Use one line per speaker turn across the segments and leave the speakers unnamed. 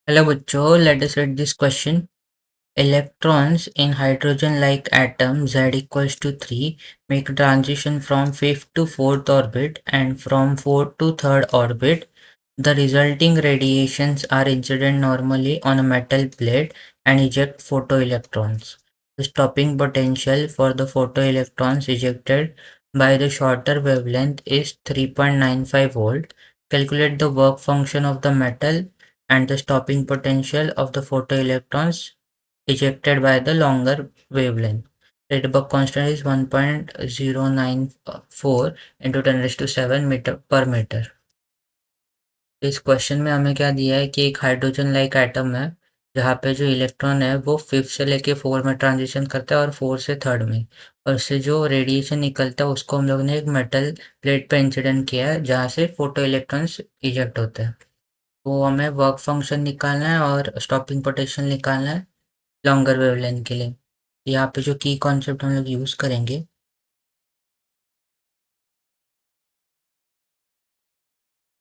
Hello बच्चों, let us read this question. Electrons in hydrogen-like atom Z equals to 3 make transition from fifth to fourth orbit and from fourth to third orbit. The resulting radiations are incident normally on a metal plate and eject photoelectrons. The stopping potential for the photoelectrons ejected by the shorter wavelength is 3.95 volt. Calculate the work function of the metal and the stopping potential of the photoelectrons ejected by the longer wavelength. Rydberg constant is 1.094 into 10 raised to 7 metre पर metre. इस question में हमें क्या दिया है कि एक hydrogen like atom है जहाँ पे जो इलेक्ट्रॉन है वो फिफ्थ से लेके फोर में ट्रांजिशन करता है और फोर से थर्ड में, और उससे जो रेडिएशन निकलता है उसको हम लोग ने एक मेटल प्लेट पे इंसिडेंट किया है जहाँ से फोटो इलेक्ट्रॉन्स इजेक्ट होते हैं। तो हमें वर्क फंक्शन निकालना है और स्टॉपिंग पोटेंशियल निकालना है लॉन्गर वेवलेंथ के लिए। यहाँ पे जो की कॉन्सेप्ट हम लोग यूज़ करेंगे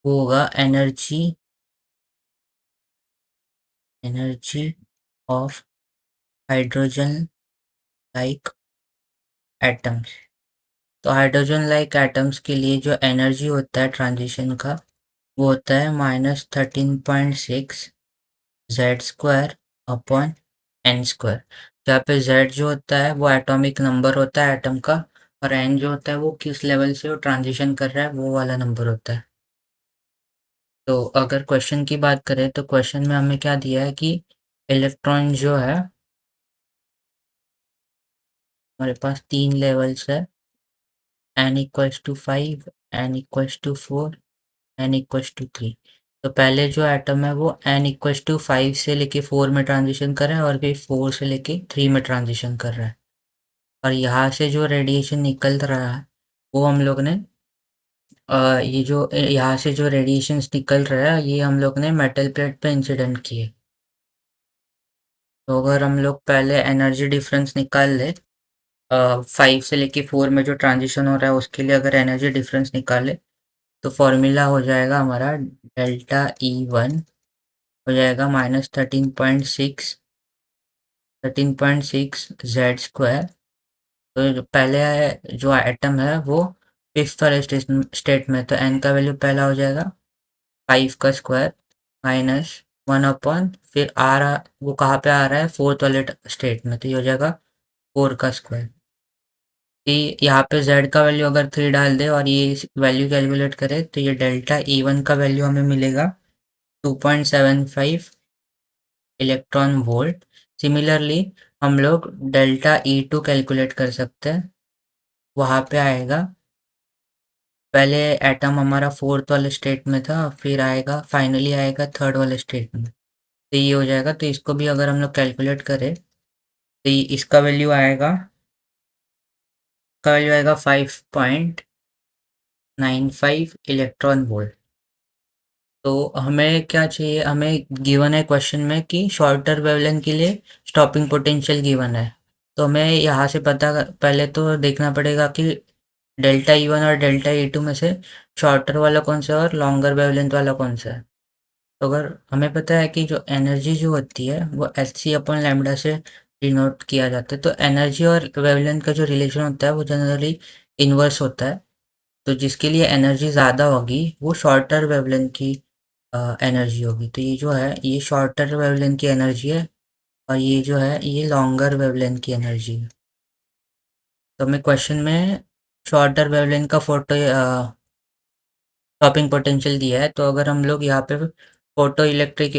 वो होगा energy of hydrogen like atoms. तो हाइड्रोजन लाइक एटम्स के लिए जो एनर्जी होता है ट्रांजिशन का वो होता है -13.6 Z square upon N square, जहाँ पे जेड जो होता है वो एटॉमिक नंबर होता है एटम का, और एन जो होता है वो किस लेवल से वो ट्रांजिशन कर रहा है वो वाला नंबर होता है। तो अगर क्वेश्चन की बात करें तो क्वेश्चन में हमें क्या दिया है कि इलेक्ट्रॉन जो है हमारे पास तीन लेवल्स है, n equals to 5, n equals to 4, n equals to 3। तो पहले जो एटम है वो n इक्वल्स टू 5 से लेके 4 में ट्रांजिशन कर रहा है और फिर 4 से लेके 3 में ट्रांजिशन कर रहा है, और यहाँ से जो रेडिएशन निकल रहा है वो हम लोग ने ये जो यहाँ से जो रेडिएशंस निकल रहा है ये हम लोग ने मेटल प्लेट पे इंसिडेंट किए। तो अगर हम लोग पहले एनर्जी डिफरेंस निकाल ले, 5 से लेके 4 में जो ट्रांजिशन हो रहा है उसके लिए अगर एनर्जी डिफरेंस निकाले तो फॉर्मूला हो जाएगा हमारा डेल्टा E1 हो जाएगा -13.6 जेड स्क्वायर। तो जो पहले जो एटम है वो फिफ्थ वाले स्टेट में, तो एन का वैल्यू पहला हो जाएगा 5 का स्क्वायर माइनस 1 अपॉन फिर आ रहा वो कहाँ पे आ रहा है फोर्थ वाले स्टेट में, तो ये हो जाएगा 4 का स्क्वायर। कि यहाँ पे z का वैल्यू अगर 3 डाल दे और ये वैल्यू कैलकुलेट करे तो ये डेल्टा E1 का वैल्यू हमें मिलेगा 2.75 इलेक्ट्रॉन वोल्ट। सिमिलरली हम लोग डेल्टा E2 कैलकुलेट कर सकते हैं। वहाँ पे आएगा पहले एटम हमारा फोर्थ वाले स्टेट में था, फिर आएगा फाइनली आएगा थर्ड वाले स्टेट में, तो ये हो जाएगा। तो इसको भी अगर हम लोग कैलकुलेट करें तो इसका वैल्यू आएगा 5.95 इलेक्ट्रॉन वोल्ट। तो हमें क्या चाहिए, हमें गिवन है क्वेश्चन में कि शॉर्टर वेवलेंथ के लिए स्टॉपिंग पोटेंशियल गिवन है। तो हमें यहाँ से पहले तो देखना पड़ेगा कि डेल्टा E1 और डेल्टा E2 में से शॉर्टर वाला कौन सा है और लॉन्गर वेवलेंथ वाला कौन सा है। तो अगर हमें पता है कि जो एनर्जी जो होती है वो एच अपॉन लैम्डा से डिनोट किया जाता है, तो एनर्जी और वेवलेंथ का जो रिलेशन होता है वो जनरली इन्वर्स होता है। तो जिसके लिए एनर्जी ज़्यादा होगी वो शॉर्टर वेवलेंथ की एनर्जी होगी। तो ये जो है ये शॉर्टर वेवलेंथ की एनर्जी है और ये जो है ये लॉन्गर वेवलेंथ की एनर्जी है। तो हमें क्वेश्चन में शॉर्टर वेवलेंथ का स्टॉपिंग पोटेंशियल दिया है, तो अगर हम लोग यहाँ पे फोटो इलेक्ट्रिक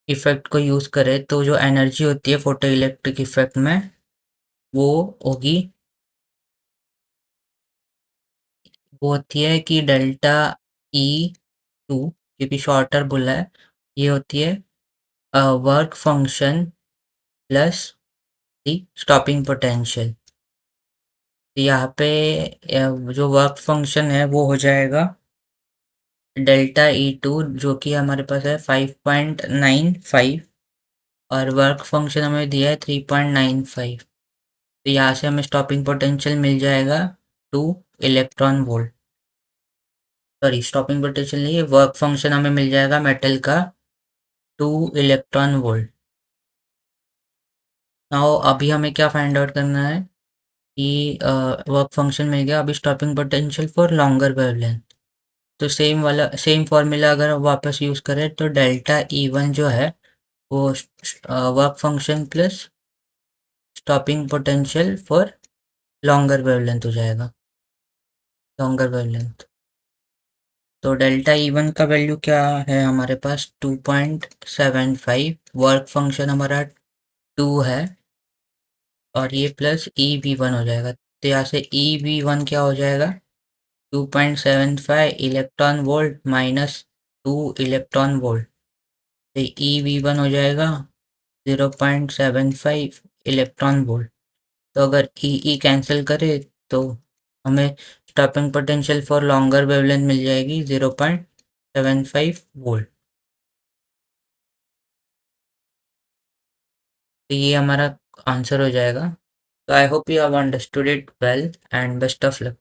इफेक्ट को यूज़ करें तो जो एनर्जी होती है फोटो इलेक्ट्रिक इफेक्ट में वो होगी, वो होती है कि डेल्टा E2, क्योंकि शॉर्टर बोला है, ये होती है वर्क फंक्शन प्लस दी स्टॉपिंग पोटेंशियल। तो यहाँ पे जो वर्क फंक्शन है वो हो जाएगा डेल्टा E2 जो कि हमारे पास है 5.95, और वर्क फंक्शन हमें दिया है 3.95। तो यहाँ से हमें स्टॉपिंग पोटेंशियल मिल जाएगा 2 electron volt. Sorry, stopping potential नहीं है, वर्क फंक्शन हमें मिल जाएगा मेटल का 2 इलेक्ट्रॉन वोल्ट। नाउ अभी हमें क्या फाइंड आउट करना है कि वर्क फंक्शन मिल गया, अभी stopping potential for longer wavelength. तो सेम फॉर्मूला अगर वापस यूज़ करें तो डेल्टा ई वन जो है वो work function plus stopping potential for longer wavelength हो जाएगा, लॉन्गर वेवलेंथ। तो डेल्टा ई वन का वैल्यू क्या है हमारे पास 2.75, वर्क फंक्शन हमारा 2 है और ये प्लस ई वी वन हो जाएगा। तो यहाँ से ई वी वन क्या हो जाएगा, 2.75 electron volt minus 2 electron volt. तो ई वी वन हो जाएगा 0.75 इलेक्ट्रॉन वोल्ट। तो अगर ई कैंसिल करे तो हमें stopping potential for longer wavelength मिल जाएगी 0.75 वोल्ट। तो ये हमारा आंसर हो जाएगा। तो I hope you have understood it well and best of luck.